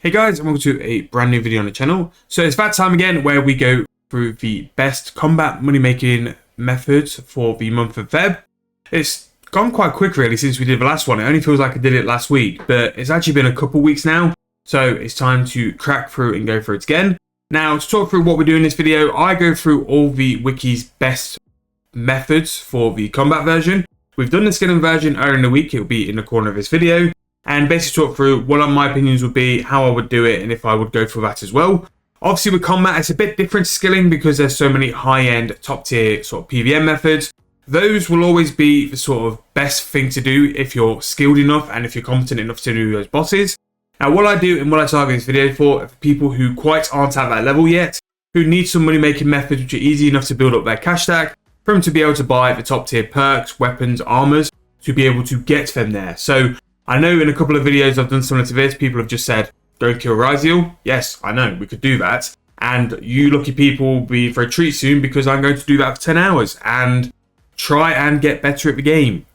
Hey guys, and welcome to a brand new video on the channel. So it's that time again where we go through the best combat money making methods for the month of Feb. It's gone quite quick really since we did the last one. It only feels like I did it last week, but it's actually been a couple weeks now. So it's time to crack through and go through it again. Now to talk through what we do in this video, I go through all the Wiki's best methods for the combat version. We've done the skilling version earlier in the week. It'll be in the corner of this video. And basically talk through what my opinions would be, how I would do it, and if I would go for that as well. Obviously with combat, it's a bit different to skilling because there's so many high-end, top-tier sort of PVM methods. Those will always be the sort of best thing to do if you're skilled enough and if you're competent enough to do those bosses. Now what I do and what I target this video for people who quite aren't at that level yet, who need some money-making methods which are easy enough to build up their cash stack, for them to be able to buy the top-tier perks, weapons, armors, to be able to get them there. So I know in a couple of videos I've done similar to this, people have just said, don't kill Ryziel. Yes, I know, we could do that. And you lucky people will be for a treat soon because I'm going to do that for 10 hours and try and get better at the game.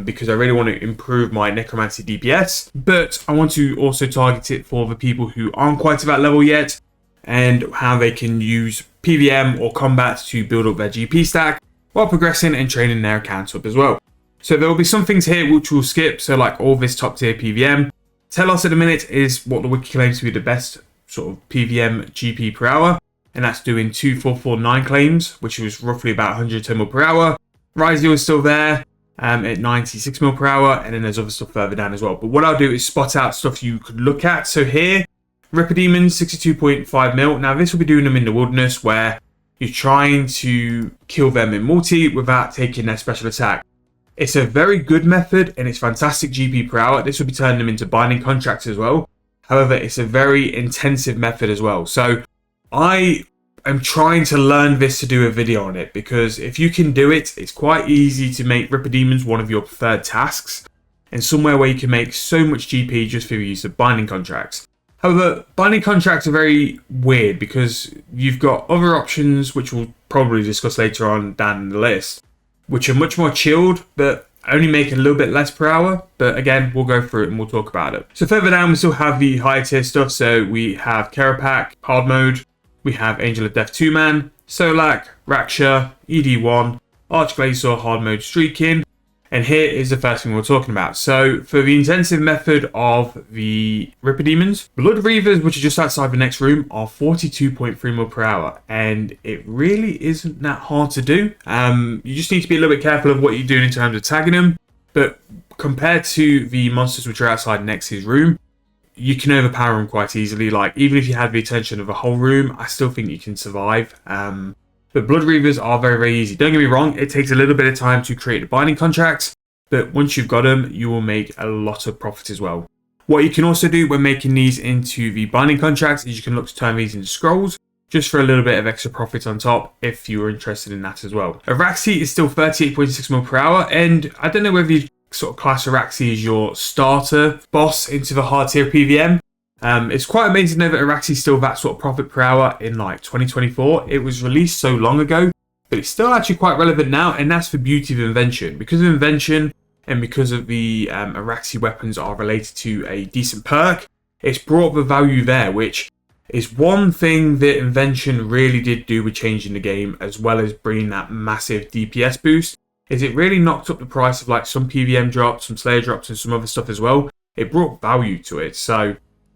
Because I really want to improve my necromancy DPS. But I want to also target it for the people who aren't quite at that level yet and how they can use PVM or combat to build up their GP stack while progressing and training their accounts up as well. So there will be some things here which we'll skip, so like all this top tier PVM. Telos at the minute is what the wiki claims to be the best sort of PVM GP per hour, and that's doing 2449 claims, which was roughly about 110 mil per hour. Ryziel is still there at 96 mil per hour, and then there's other stuff further down as well. But what I'll do is spot out stuff you could look at. So here, Ripper Demons 62.5 mil. Now this will be doing them in the wilderness where you're trying to kill them in multi without taking their special attack. It's a very good method and it's fantastic GP per hour. This will be turning them into binding contracts as well. However, it's a very intensive method as well. So I am trying to learn this to do a video on it because if you can do it, it's quite easy to make Ripper Demons one of your preferred tasks and somewhere where you can make so much GP just through the use of binding contracts. However, binding contracts are very weird because you've got other options, which we'll probably discuss later on down in the list, which are much more chilled, but only make a little bit less per hour. But again, we'll go through it and we'll talk about it. So further down, we still have the higher tier stuff. So we have Kerapak, hard mode. We have Angel of Death 2-man, Solak, Raksha, ED1, Archglacier, hard mode streaking. And here is the first thing we're talking about. So for the intensive method of the Ripper Demons, Blood Reavers, which are just outside the next room, are 42.3 mil per hour. And it really isn't that hard to do. You just need to be a little bit careful of what you're doing in terms of tagging them. But compared to the monsters which are outside Nex's room, you can overpower them quite easily. Like, even if you had the attention of a whole room, I still think you can survive. But Blood Reavers are very, very easy. Don't get me wrong, it takes a little bit of time to create the binding contracts, but once you've got them, you will make a lot of profit as well. What you can also do when making these into the binding contracts is you can look to turn these into scrolls, just for a little bit of extra profit on top, if you are interested in that as well. Araxi is still 38.6 mil per hour, and I don't know whether you sort of class Araxi as your starter boss into the hard tier PVM. It's quite amazing though that Araxi is still that sort of profit per hour in like 2024. It was released so long ago, but it's still actually quite relevant now, and that's the beauty of Invention. Because of Invention and because of the Araxi weapons are related to a decent perk, it's brought the value there, which is one thing that Invention really did do with changing the game, as well as bringing that massive DPS boost, is it really knocked up the price of like some PVM drops, some Slayer drops, and some other stuff as well. It brought value to it, so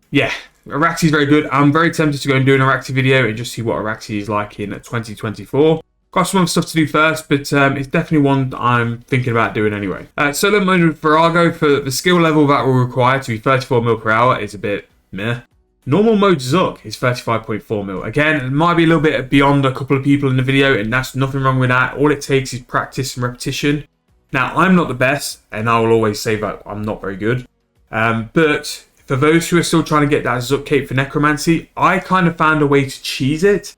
yeah, Araxi is very good. I'm very tempted to go and do an Araxi video and just see what Araxi is like in 2024. Got some other stuff to do first, but it's definitely one that I'm thinking about doing anyway. Solo mode with Virago, for the skill level that will require to be 34 mil per hour, is a bit meh. Normal mode Zook is 35.4 mil. Again, it might be a little bit beyond a couple of people in the video, and that's nothing wrong with that. All it takes is practice and repetition. Now, I'm not the best, and I will always say that I'm not very good. But for those who are still trying to get that Zook cape for necromancy, I kind of found a way to cheese it.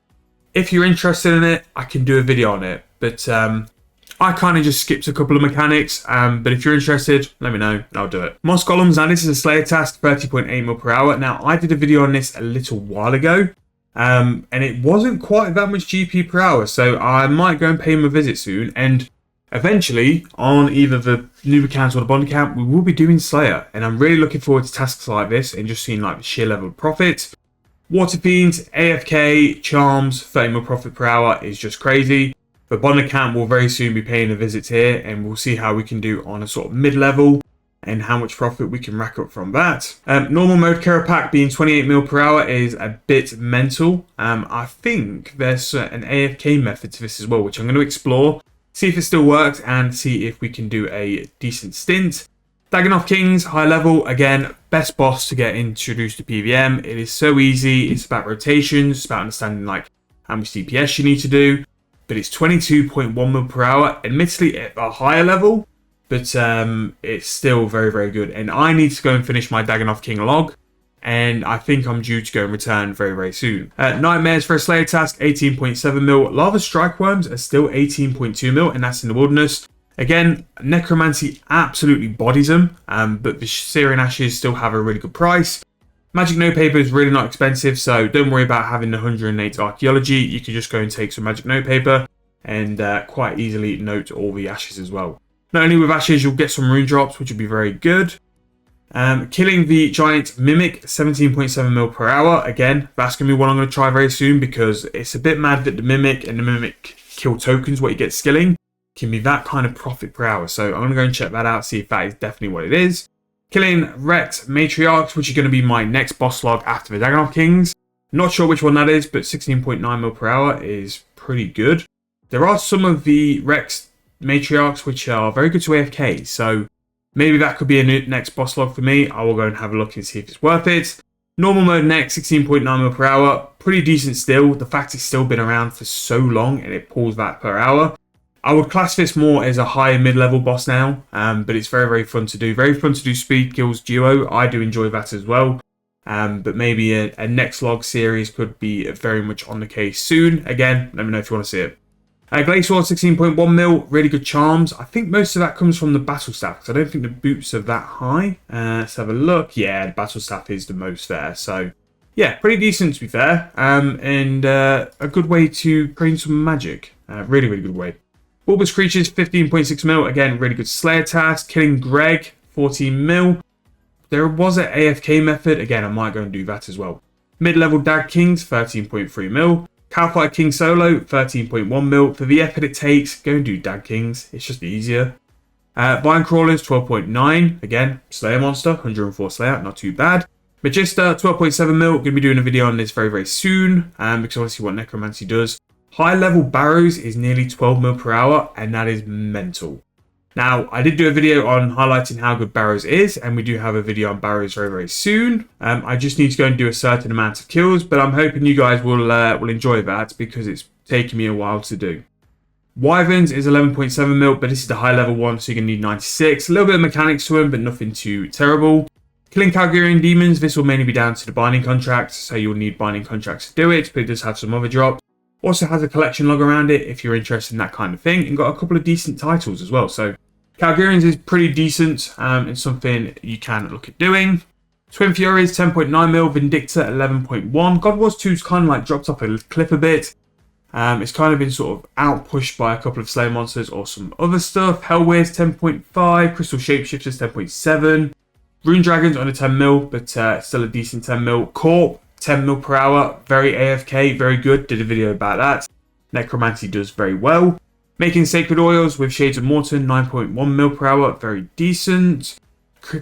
If you're interested in it, I can do a video on it. But I kind of just skipped a couple of mechanics. But if you're interested, let me know and I'll do it. Moss Golems, now this is a Slayer task, 30.8 mil per hour. Now, I did a video on this a little while ago. And it wasn't quite that much GP per hour. So I might go and pay him a visit soon. And Eventually, on either the noob account or the bond account, we will be doing Slayer, and I'm really looking forward to tasks like this and just seeing like the sheer level of profit. Water Fiends, AFK, Charms, 30 mil profit per hour is just crazy. The bond account will very soon be paying a visit here, and we'll see how we can do on a sort of mid-level and how much profit we can rack up from that. Normal mode Kara pack being 28 mil per hour is a bit mental. I think there's an AFK method to this as well, which I'm going to explore, see if it still works, and see if we can do a decent stint. Daxten Kings, high level, again, best boss to get introduced to PVM. It is so easy. It's about rotations, it's about understanding like how much DPS you need to do. But it's 22.1 mil per hour, admittedly at a higher level, but it's still very, very good. And I need to go and finish my Daxten King log, and I think I'm due to go and return very, very soon. Nightmares for a Slayer task, 18.7 mil. Lava Strike Worms are still 18.2 mil, and that's in the Wilderness. Again, Necromancy absolutely bodies them, but the Syrian Ashes still have a really good price. Magic notepaper is really not expensive, so don't worry about having the 108 archaeology. You can just go and take some magic notepaper and quite easily note all the ashes as well. Not only with ashes, you'll get some rune drops, which will be very good. Killing the giant mimic, 17.7 mil per hour. Again, that's going to be one I'm going to try very soon, because it's a bit mad that the mimic and the mimic kill tokens, what you get skilling, can be that kind of profit per hour. So I'm going to go and check that out, see if that is definitely what it is. Killing Rex Matriarchs, which is going to be my next boss log after the Daxten Kings. Not sure which one that is, but 16.9 mil per hour is pretty good. There are some of the Rex Matriarchs which are very good to AFK, so maybe that could be a next boss log for me. I will go and have a look and see if it's worth it. Normal mode next, 16.9 mil per hour. Pretty decent still. The fact it's still been around for so long and it pulls that per hour. I would class this more as a high mid-level boss now, but it's very, very fun to do. Very fun to do speed kills duo. I do enjoy that as well. But maybe a next log series could be very much on the case soon. Again, let me know if you want to see it. Glacier 16.1 mil, really good charms. I think most of that comes from the battle staff, because I don't think the boots are that high. Let's have a look. Yeah, the battle staff is the most there. So, yeah, pretty decent to be fair. And a good way to train some magic. Really, really good way. Bulbous Creatures, 15.6 mil. Again, really good Slayer task. Killing Greg, 14 mil. There was an AFK method. Again, I might go and do that as well. Mid-level Dag Kings, 13.3 mil. Cowfight King Solo, 13.1 mil. For the effort it takes, go and do Dag Kings. It's just easier. Vine Crawlers, 12.9. Again, Slayer monster, 104 Slayer, not too bad. Magista, 12.7 mil. Going to be doing a video on this very, very soon. Because obviously what Necromancy does. High level Barrows is nearly 12 mil per hour, and that is mental. Now, I did do a video on highlighting how good Barrows is, and we do have a video on Barrows very, very soon. I just need to go and do a certain amount of kills, but I'm hoping you guys will enjoy that, because it's taken me a while to do. Wyverns is 11.7 mil, but this is the high level one, so you're going to need 96. A little bit of mechanics to them, but nothing too terrible. Killing Calgarian Demons, this will mainly be down to the binding contracts, so you'll need binding contracts to do it, but it does have some other drops. Also has a collection log around it if you're interested in that kind of thing, and got a couple of decent titles as well. So Calgarians is pretty decent, and something you can look at doing. Twin Furies, 10.9 mil. Vindicta, 11.1. God Wars 2's kind of like dropped off a cliff a bit. It's kind of been sort of out-pushed by a couple of Slayer monsters or some other stuff. Hellwares, 10.5. Crystal Shapeshifters, 10.7. Rune Dragons under 10 mil, but still a decent 10 mil. Corp, 10 mil per hour. Very AFK, very good. Did a video about that. Necromancy does very well. Making Sacred Oils with Shades of Morton, 9.1 mil per hour. Very decent.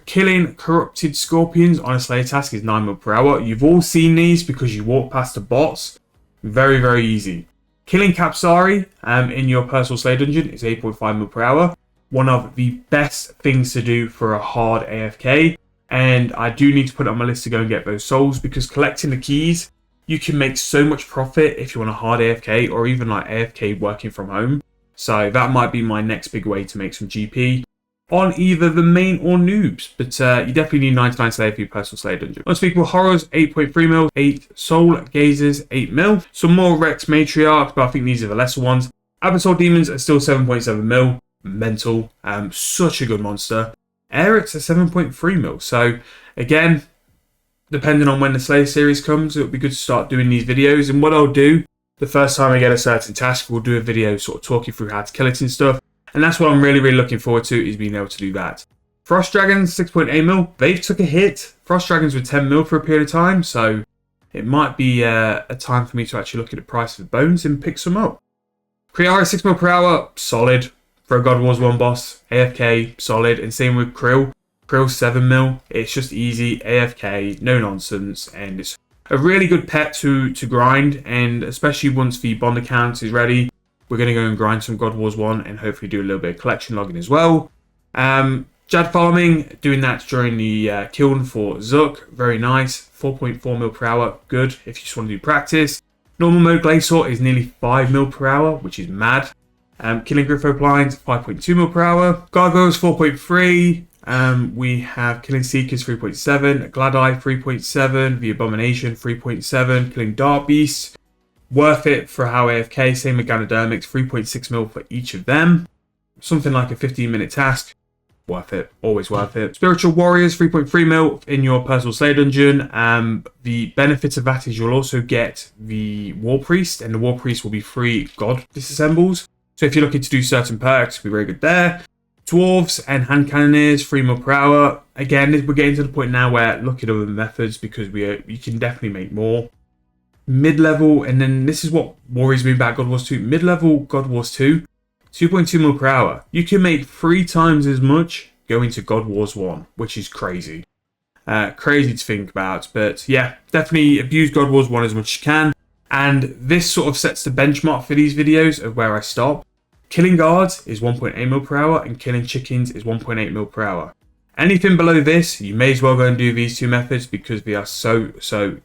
Killing Corrupted Scorpions on a Slayer task is 9 mil per hour. You've all seen these because you walk past the bots. Very, very easy. Killing Capsari in your personal Slayer dungeon is 8.5 mil per hour. One of the best things to do for a hard AFK. And I do need to put it on my list to go and get those souls, because collecting the keys, you can make so much profit if you want a hard AFK, or even like AFK working from home. So that might be my next big way to make some GP on either the main or noobs. But you definitely need 99 Slayer for your personal Slayer dungeon. Unspeakable Horrors, 8.3 mil. 8 Soul Gazers, 8 mil. Some more Rex Matriarchs, but I think these are the lesser ones. Abyssal Demons are still 7.7 mil. Mental. Such a good monster. Eric's at 7.3 mil. So again, depending on when the Slayer series comes, it'll be good to start doing these videos. And what I'll do, the first time I get a certain task, we'll do a video sort of talking through how to kill it and stuff. And that's what I'm really, really looking forward to, is being able to do that. Frost Dragons, 6.8 mil. They've took a hit. Frost Dragons were 10 mil for a period of time, so it might be a time for me to actually look at the price of bones and pick some up. Kriara, 6 mil per hour, solid. For a God Wars 1 boss, AFK, solid. And same with Krill. Krill 7 mil. It's just easy, AFK, no nonsense, and it's a really good pet to grind. And especially once the Bond account is ready, we're going to go and grind some God Wars 1 and hopefully do a little bit of collection logging as well. Jad farming, doing that during the kiln for Zook, very nice. 4.4 mil per hour, good if you just want to do practice. Normal mode Glacier is nearly 5 mil per hour, which is mad. Killing Griffo Blinds, 5.2 mil per hour. Gargoyles, 4.3. We have Killing Seekers, 3.7. Gladeye, 3.7. The Abomination, 3.7. Killing Dark Beasts, worth it for how AFK. Same with Ganodermics, 3.6 mil for each of them. Something like a 15-minute task. Worth it, always worth it. Spiritual Warriors, 3.3 mil in your personal Slay Dungeon. The benefit of that is you'll also get the War Priest, and the War Priest will be free God Disassembles. So if you're looking to do certain perks, it'll be very good there. Dwarves and Hand Cannoneers, 3 mil per hour. Again, we're getting to the point now where look at other methods, because you can definitely make more. Mid-level, and then this is what worries me about God Wars 2. Mid-level God Wars 2. 2.2 mil per hour. You can make 3 times as much going to God Wars 1, which is crazy. Crazy to think about. But yeah, definitely abuse God Wars 1 as much as you can. And this sort of sets the benchmark for these videos of where I stop. Killing guards is 1.8 mil per hour, and killing chickens is 1.8 mil per hour. Anything below this, you may as well go and do these 2 methods, because they are so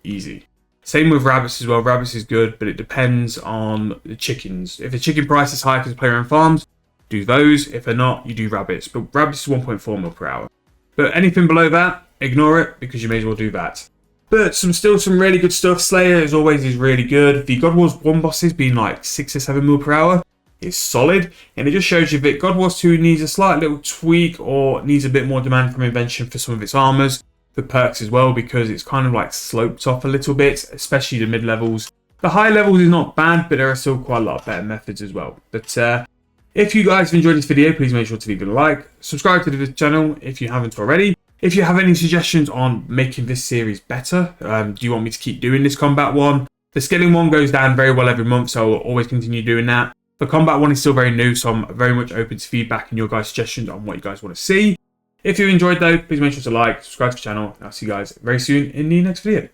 easy. Same with rabbits as well. Rabbits is good, but it depends on the chickens. If the chicken price is high because player owned farms, do those. If they're not, you do rabbits. But rabbits is 1.4 mil per hour. But anything below that, ignore it, because you may as well do that. But still some really good stuff. Slayer, as always, is really good. The God Wars 1 bosses being like 6 or 7 mil per hour is solid. And it just shows you that God Wars 2 needs a slight little tweak, or needs a bit more demand from invention for some of its armors. The perks as well, because it's kind of like sloped off a little bit, especially the mid levels. The high levels is not bad, but there are still quite a lot of better methods as well. But if you guys have enjoyed this video, please make sure to leave it a like, subscribe to the channel if you haven't already. If you have any suggestions on making this series better, do you want me to keep doing this combat one? The scaling one goes down very well every month, so I'll always continue doing that. The combat one is still very new, so I'm very much open to feedback and your guys' suggestions on what you guys want to see. If you enjoyed though, please make sure to like, subscribe to the channel, and I'll see you guys very soon in the next video.